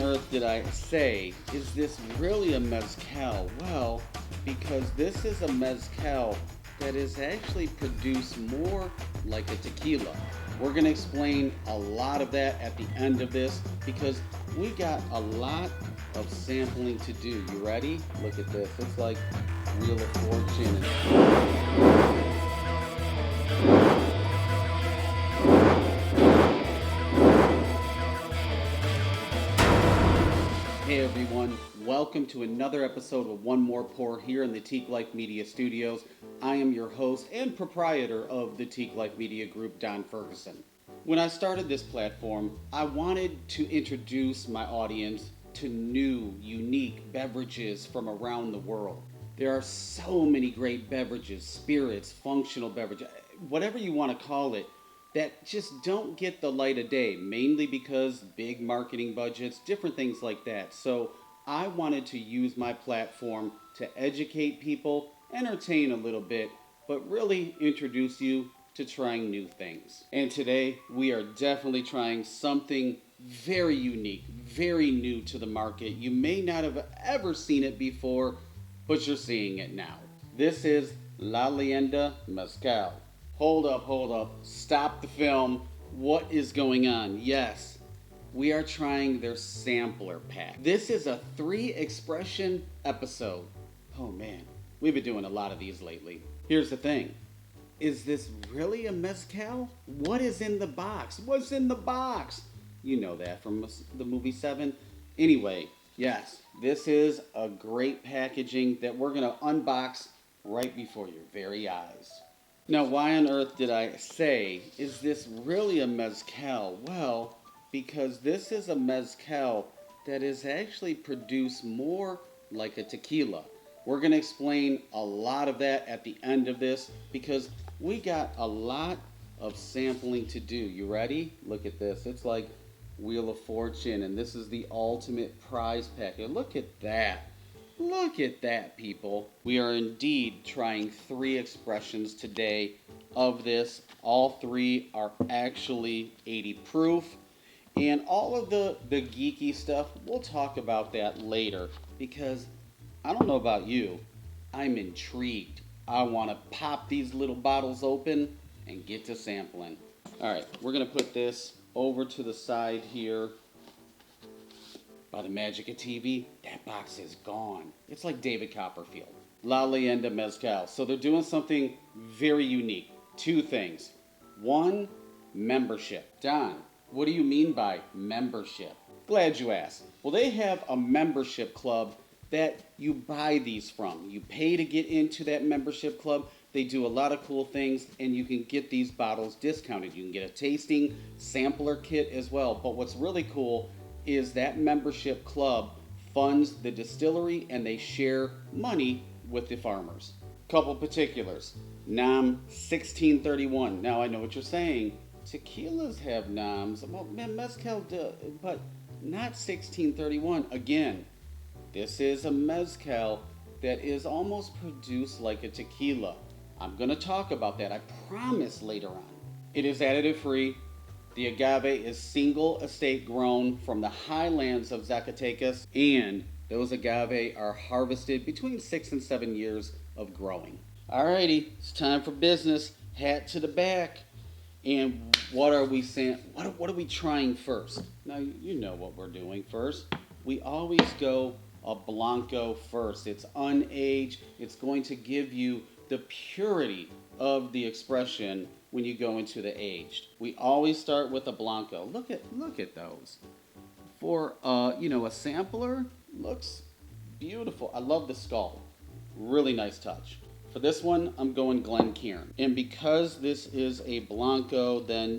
earth did I say, is this really a mezcal? Well, because this is a mezcal that is actually produced more like a tequila. We're going to explain a lot of that at the end of this because we got a lot of sampling to do. You ready? Look at this. It's like Wheel of Fortune. Hey everyone, welcome to another episode of One More Pour here in the Teeqlife Media Studios. I am your host and proprietor of the Teeqlife Media Group, Don Ferguson. When I started this platform, I wanted to introduce my audience to new, unique beverages from around the world. There are so many great beverages, spirits, functional beverages, whatever you want to call it, that just don't get the light of day, mainly because big marketing budgets, different things like that. So I wanted to use my platform to educate people, entertain a little bit, but really introduce you to trying new things. And today we are definitely trying something very unique, very new to the market. You may not have ever seen it before, but you're seeing it now. This is Leyenda Mezcal. Hold up, stop the film. What is going on? Yes, we are trying their sampler pack. This is a 3-expression episode. Oh man, we've been doing a lot of these lately. Here's the thing. Is this really a mezcal? What is in the box? What's in the box? You know that from the movie 7. Anyway, yes, this is a great packaging that we're gonna unbox right before your very eyes. Now, why on earth did I say, is this really a mezcal? Well, because this is a mezcal that is actually produced more like a tequila. We're going to explain a lot of that at the end of this because we got a lot of sampling to do. You ready? Look at this. It's like Wheel of Fortune, and this is the ultimate prize packet. Look at that. Look at that, people. We are indeed trying 3 expressions today of this. All 3 are actually 80 proof. And all of the geeky stuff, we'll talk about that later. Because I don't know about you, I'm intrigued. I want to pop these little bottles open and get to sampling. Alright, we're going to put this over to the side here. By the magic of TV, that box is gone. It's like David Copperfield. La Leyenda Mezcal. So they're doing something very unique. 2 things. 1, membership. Don, what do you mean by membership? Glad you asked. Well, they have a membership club that you buy these from. You pay to get into that membership club. They do a lot of cool things, and you can get these bottles discounted. You can get a tasting sampler kit as well. But what's really cool is that membership club funds the distillery and they share money with the farmers. Couple particulars. NAM 1631. Now I know what you're saying. Tequilas have NAMs. Well, man, mezcal does, but not 1631. Again, this is a mezcal that is almost produced like a tequila. I'm going to talk about that, I promise, later on. It is additive free. The agave is single estate grown from the highlands of Zacatecas, and those agave are harvested between 6 and 7 years of growing. Alrighty, it's time for business. Hat to the back. And what are we saying? What are we trying first? Now, you know what we're doing first. We always go a Blanco first. It's unaged. It's going to give you the purity of the expression when you go into the aged. We always start with a Blanco. Look at those. For a sampler, looks beautiful. I love the skull. Really nice touch. For this one, I'm going Glencairn. And because this is a Blanco, then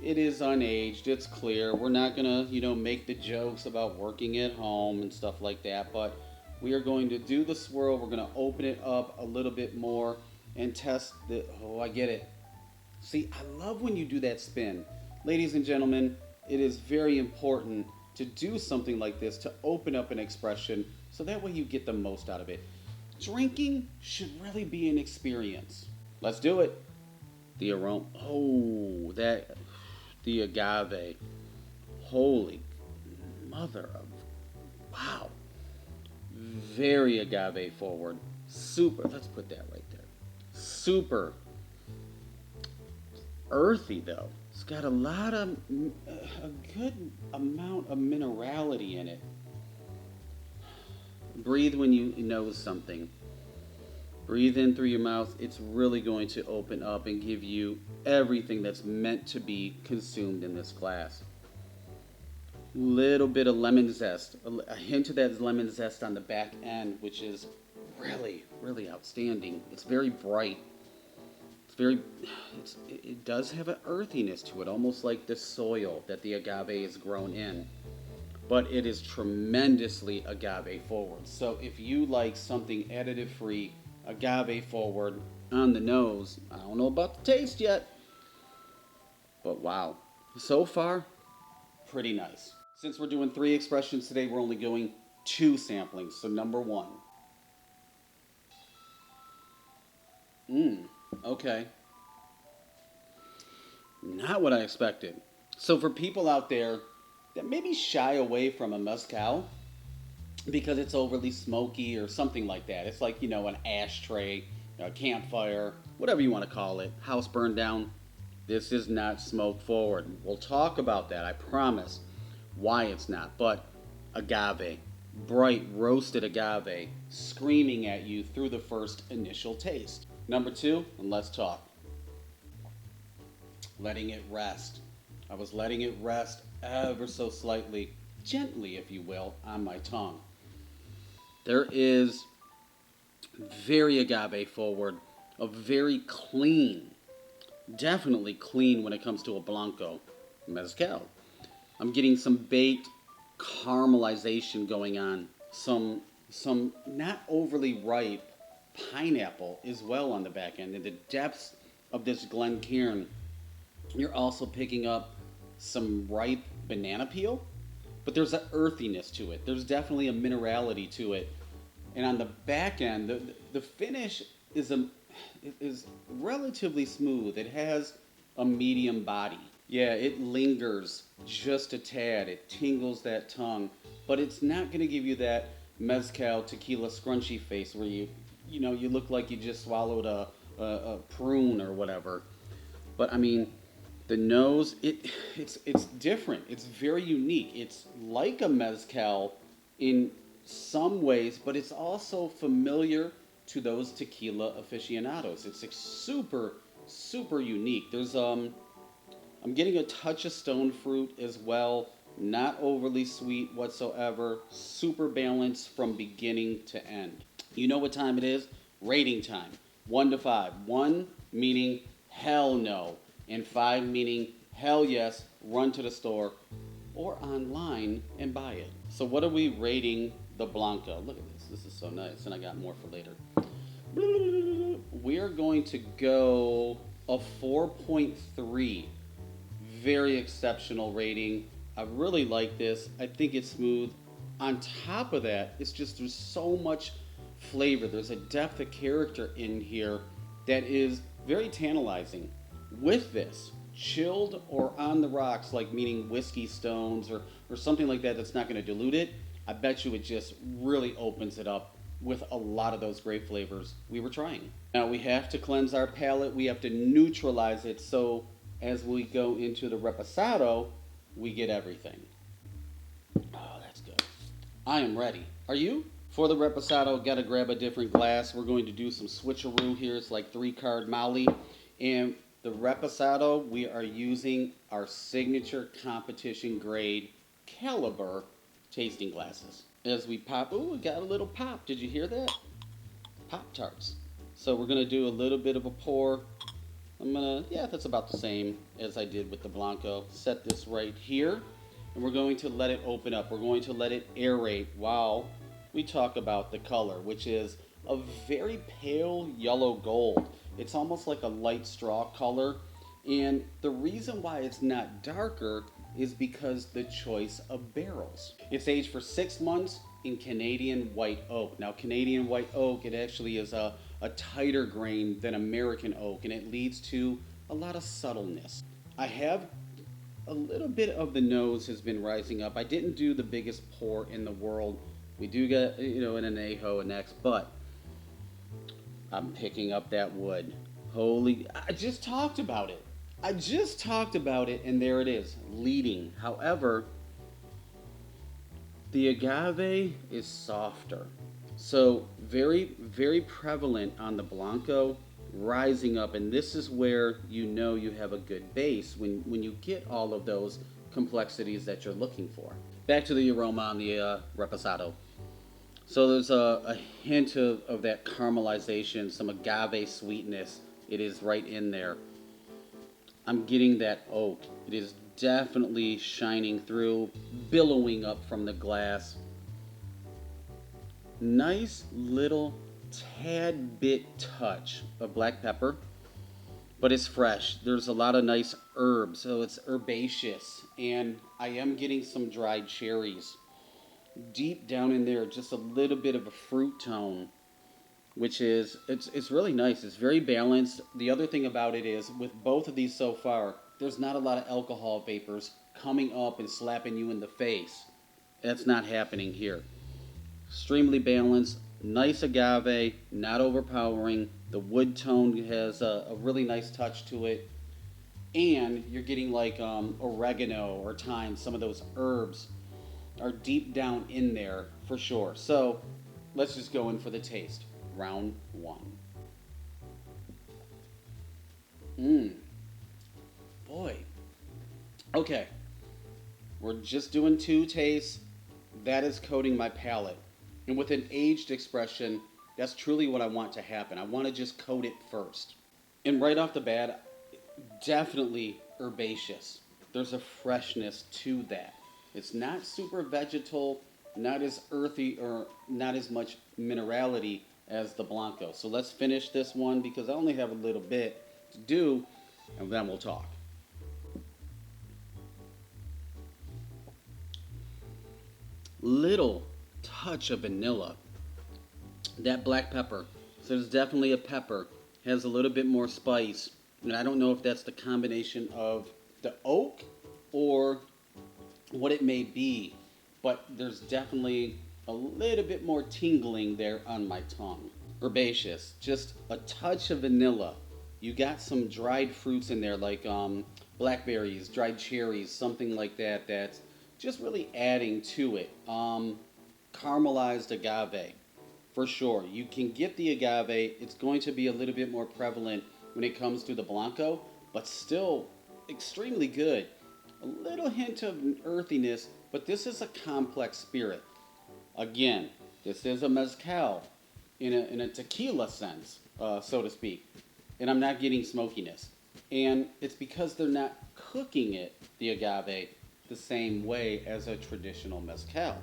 it is unaged. It's clear. We're not gonna, make the jokes about working at home and stuff like that, but we are going to do the swirl. We're gonna open it up a little bit more and test I get it. See, I love when you do that spin. Ladies and gentlemen, it is very important to do something like this to open up an expression so that way you get the most out of it. Drinking should really be an experience. Let's do it. The aroma. The agave. Holy mother. mother of, wow. Very agave forward. Super, let's put that right there. Super earthy though. It's got a good amount of minerality in it. Breathe when you nose something. Breathe in through your mouth. It's really going to open up and give you everything that's meant to be consumed in this glass. Little bit of lemon zest, a hint of that lemon zest on the back end, which is really, really outstanding. It's very bright. It does have an earthiness to it, almost like the soil that the agave is grown in. But it is tremendously agave forward. So if you like something additive free, agave forward on the nose, I don't know about the taste yet, but wow. So far, pretty nice. Since we're doing 3 expressions today, we're only going 2 samplings. So number 1. Okay. Not what I expected. So for people out there that maybe shy away from a mezcal because it's overly smoky or something like that. It's like, an ashtray, a campfire, whatever you want to call it, house burned down. This is not smoke forward. We'll talk about that, I promise, why it's not. But agave, bright roasted agave, screaming at you through the first initial taste. Number 2, and let's talk. Letting it rest. I was letting it rest ever so slightly, gently if you will, on my tongue. There is very agave forward, a very clean, definitely clean when it comes to a Blanco mezcal. I'm getting some baked caramelization going on, some not overly ripe pineapple as well on the back end. In the depths of this Glencairn, you're also picking up some ripe banana peel, but there's an earthiness to it. There's definitely a minerality to it. And on the back end, the finish is relatively smooth. It has a medium body. Yeah, it lingers just a tad. It tingles that tongue, but it's not going to give you that mezcal tequila scrunchy face where you look like you just swallowed a prune or whatever. But I mean, the nose, it's different. It's very unique. It's like a mezcal in some ways, but it's also familiar to those tequila aficionados. It's super, super unique. There's I'm getting a touch of stone fruit as well. Not overly sweet whatsoever. Super balanced from beginning to end. You know what time it is? Rating time. 1 to 5. 1 meaning hell no, and 5 meaning hell yes, run to the store or online and buy it. So what are we rating the Blanco? Look at this. This is so nice, and I got more for later. We're going to go a 4.3. Very exceptional rating. I really like this. I think it's smooth. On top of that, there's so much flavor. There's a depth of character in here that is very tantalizing. With this, chilled or on the rocks, like meaning whiskey stones or something like that that's not going to dilute it, I bet you it just really opens it up with a lot of those great flavors we were trying. Now we have to cleanse our palate. We have to neutralize it so as we go into the Reposado, we get everything. Oh, that's good. I am ready. Are you? For the Reposado, got to grab a different glass. We're going to do some switcheroo here. It's like 3-card Molly. And the Reposado, we are using our signature competition grade caliber tasting glasses. As we pop, ooh, we got a little pop. Did you hear that? Pop-Tarts. So we're going to do a little bit of a pour. That's about the same as I did with the Blanco. Set this right here, and we're going to let it open up. We're going to let it aerate while we talk about the color, which is a very pale yellow gold. It's almost like a light straw color, and the reason why it's not darker is because the choice of barrels. It's aged for 6 months in Canadian white oak. Now, Canadian white oak, it actually is a tighter grain than American oak, and it leads to a lot of subtleness. I have a little bit of the nose has been rising up. I didn't do the biggest pour in the world. We do get, an Anejo next, but I'm picking up that wood. I just talked about it. And there it is, leading. However, the agave is softer. So very, very prevalent on the Blanco, rising up. And this is where you have a good base when you get all of those complexities that you're looking for. Back to the aroma on the Reposado. So there's a hint of that caramelization, some agave sweetness. It is right in there. I'm getting that oak. It is definitely shining through, billowing up from the glass. Nice little tad bit touch of black pepper, but it's fresh. There's a lot of nice herbs, so it's herbaceous, and I am getting some dried cherries. Deep down in there, just a little bit of a fruit tone, which is, it's really nice. It's very balanced. The other thing about it is, with both of these so far, there's not a lot of alcohol vapors coming up and slapping you in the face. That's not happening here. Extremely balanced, nice agave, not overpowering. The wood tone has a really nice touch to it. And you're getting like oregano or thyme, some of those herbs are deep down in there for sure. So let's just go in for the taste. Round one. Boy. Okay. We're just doing 2 tastes. That is coating my palate. And with an aged expression, that's truly what I want to happen. I want to just coat it first. And right off the bat, definitely herbaceous. There's a freshness to that. It's not super vegetal, not as earthy, or not as much minerality as the Blanco. So let's finish this one because I only have a little bit to do, and then we'll talk. Little touch of vanilla. That black pepper. So there's definitely a pepper. Has a little bit more spice. And I don't know if that's the combination of the oak or what it may be, but there's definitely a little bit more tingling there on my tongue. Herbaceous, just a touch of vanilla. You got some dried fruits in there like blackberries, dried cherries, something like that, that's just really adding to it. Caramelized agave, for sure. You can get the agave. It's going to be a little bit more prevalent when it comes to the Blanco, but still extremely good. A little hint of earthiness, but this is a complex spirit. Again, this is a mezcal in a tequila sense, so to speak. And I'm not getting smokiness. And it's because they're not cooking it, the agave, the same way as a traditional mezcal.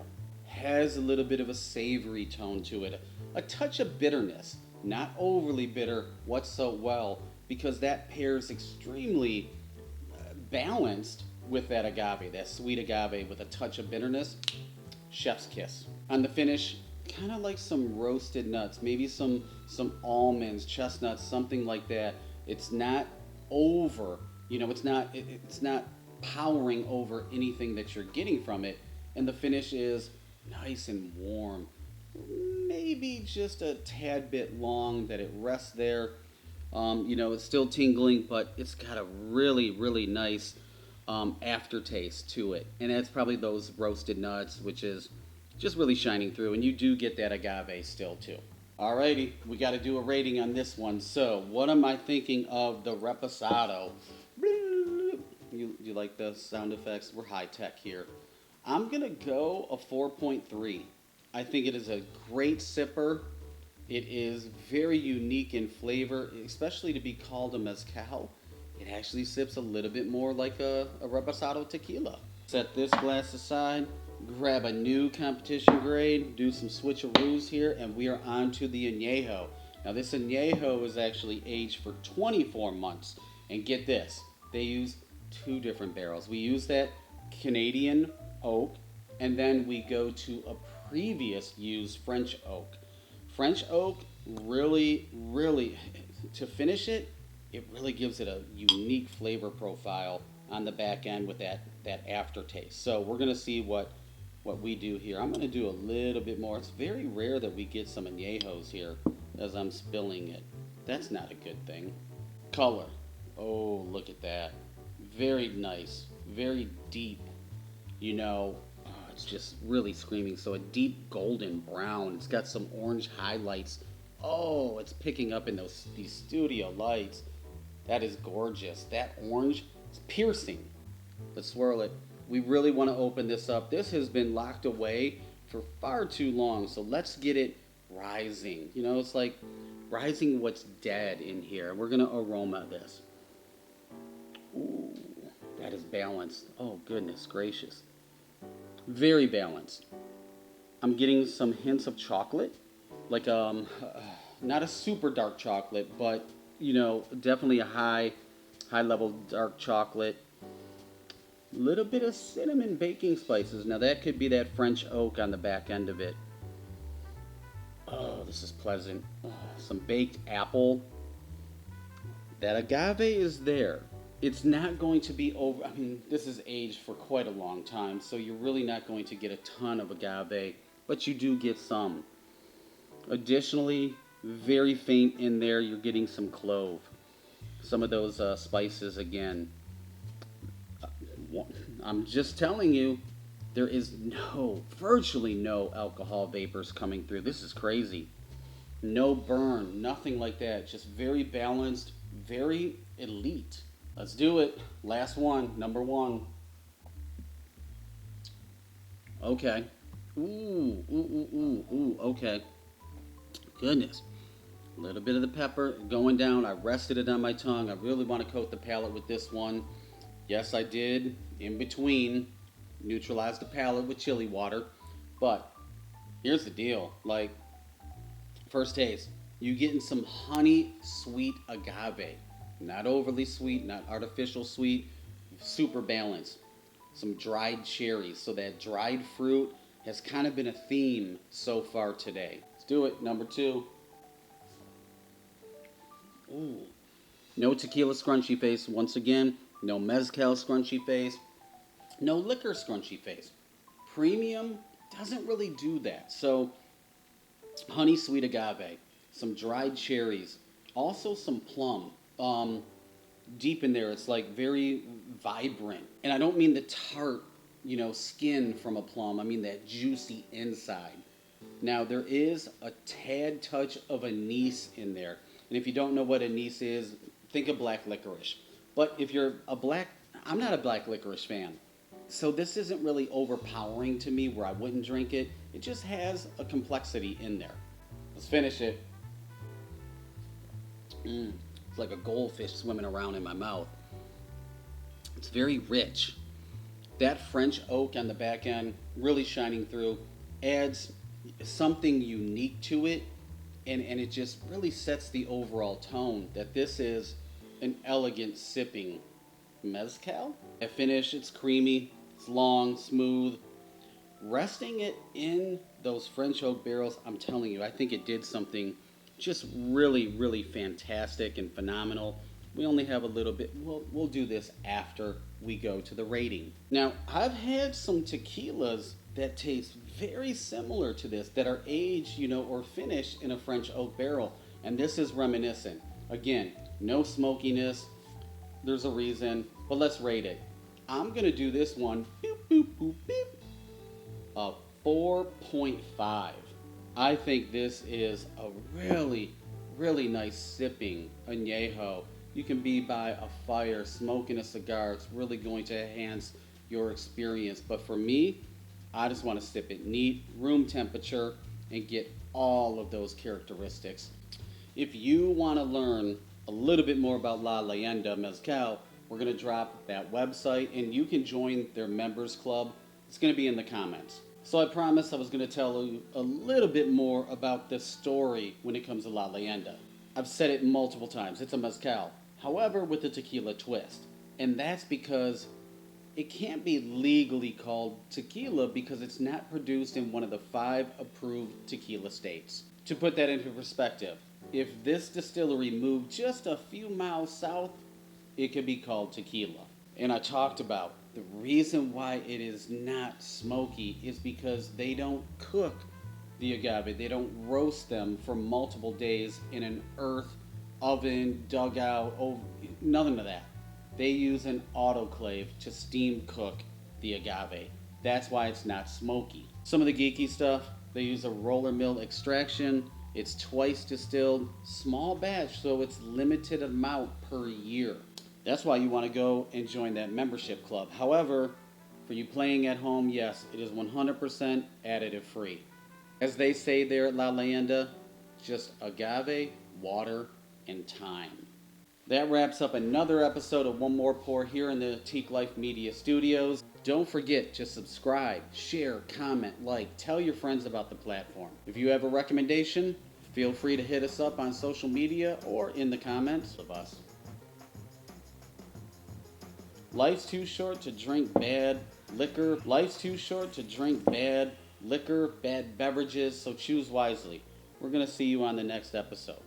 Has a little bit of a savory tone to it. A touch of bitterness. Not overly bitter whatsoever, because that pairs extremely balanced with that agave, that sweet agave with a touch of bitterness. Chef's kiss. On the finish, kind of like some roasted nuts, maybe some almonds, chestnuts, something like that. It's not over, it's not powering over anything that you're getting from it. And the finish is nice and warm. Maybe just a tad bit long that it rests there. It's still tingling, but it's got a really, really nice aftertaste to it. And that's probably those roasted nuts, which is just really shining through. And you do get that agave still too. Alrighty, we got to do a rating on this one. So, what am I thinking of the Reposado? You like the sound effects? We're high tech here. I'm going to go a 4.3. I think it is a great sipper. It is very unique in flavor, especially to be called a mezcal. It actually sips a little bit more like a Reposado tequila. Set this glass aside, grab a new competition grade, do some switcheroos here, and we are on to the Anejo. Now this Anejo is actually aged for 24 months. And get this, they use 2 different barrels. We use that Canadian oak, and then we go to a previous used French oak. French oak really, to finish it, it really gives it a unique flavor profile on the back end with that aftertaste. So we're gonna see what we do here. I'm gonna do a little bit more. It's very rare that we get some añejos here as I'm spilling it. That's not a good thing. Color. Oh, look at that. Very nice. Very deep. You know, it's just really screaming. So a deep golden brown. It's got some orange highlights. Oh, it's picking up in these studio lights. That is gorgeous. That orange is piercing. Let's swirl it. We really want to open this up. This has been locked away for far too long. So let's get it rising. You know, it's like rising what's dead in here. We're going to aroma this. Ooh, that is balanced. Oh, goodness gracious. Very balanced. I'm getting some hints of chocolate. Like, not a super dark chocolate, but, you know, definitely a high level dark chocolate. Little bit of cinnamon baking spices. Now that could be that French oak on the back end of it. Oh, this is pleasant. Oh, some baked apple. That agave is there. It's not going to be over. I mean, this is aged for quite a long time, so you're really not going to get a ton of agave, but you do get some. Additionally, very faint in there, you're getting some clove. Some of those spices again. I'm just telling you, there is virtually no alcohol vapors coming through. This is crazy. No burn, nothing like that. Just very balanced, very elite. Let's do it. Last one, number one. Okay. Ooh, okay. Goodness. A little bit of the pepper going down. I rested it on my tongue. I really want to coat the palate with this one. Yes, I did, in between, neutralize the palate with chili water. But here's the deal. Like, first taste, you getting some honey sweet agave. Not overly sweet, not artificial sweet, super balanced. Some dried cherries. So that dried fruit has kind of been a theme so far today. Let's do it. Number two. Ooh. No tequila scrunchy face. Once again, no mezcal scrunchy face. No liquor scrunchy face. Premium doesn't really do that. So, honey sweet agave. Some dried cherries. Also some plum. Deep in there, it's like very vibrant. And I don't mean the tart, skin from a plum. I mean that juicy inside. Now, there is a tad touch of anise in there. And if you don't know what anise is, think of black licorice. But if you're I'm not a black licorice fan. So this isn't really overpowering to me where I wouldn't drink it. It just has a complexity in there. Let's finish it. It's like a goldfish swimming around in my mouth. It's very rich. That French oak on the back end, really shining through, adds something unique to it, and it just really sets the overall tone that this is an elegant sipping mezcal. At finish, it's creamy, it's long, smooth. Resting it in those French oak barrels, I'm telling you, I think it did something just really, really fantastic and phenomenal. We only have a little bit. We'll do this after we go to the rating. Now, I've had some tequilas that taste very similar to this that are aged, or finished in a French oak barrel, and this is reminiscent. Again, no smokiness. There's a reason, but let's rate it. I'm gonna do this one. A 4.5. I think this is a really, really nice sipping añejo. You can be by a fire, smoking a cigar. It's really going to enhance your experience. But for me, I just want to sip it neat, room temperature, and get all of those characteristics. If you want to learn a little bit more about La Leyenda Mezcal, we're going to drop that website, and you can join their members club. It's going to be in the comments. So I promised I was going to tell you a little bit more about the story when it comes to La Leyenda. I've said it multiple times. It's a mezcal. However, with a tequila twist. And that's because it can't be legally called tequila because it's not produced in one of the 5 approved tequila states. To put that into perspective, if this distillery moved just a few miles south, it could be called tequila. And I talked about the reason why it is not smoky is because they don't cook the agave. They don't roast them for multiple days in an earth oven, dugout, nothing of that. They use an autoclave to steam cook the agave. That's why it's not smoky. Some of the geeky stuff, they use a roller mill extraction. It's twice distilled, small batch, so it's limited amount per year. That's why you want to go and join that membership club. However, for you playing at home, yes, it is 100% additive free. As they say there at La Leyenda, just agave, water, and time. That wraps up another episode of One More Pour here in the Teeqlife Media Studios. Don't forget to subscribe, share, comment, like, tell your friends about the platform. If you have a recommendation, feel free to hit us up on social media or in the comments of us. Life's too short to drink bad liquor. Life's too short to drink bad liquor, bad beverages, so choose wisely. We're going to see you on the next episode.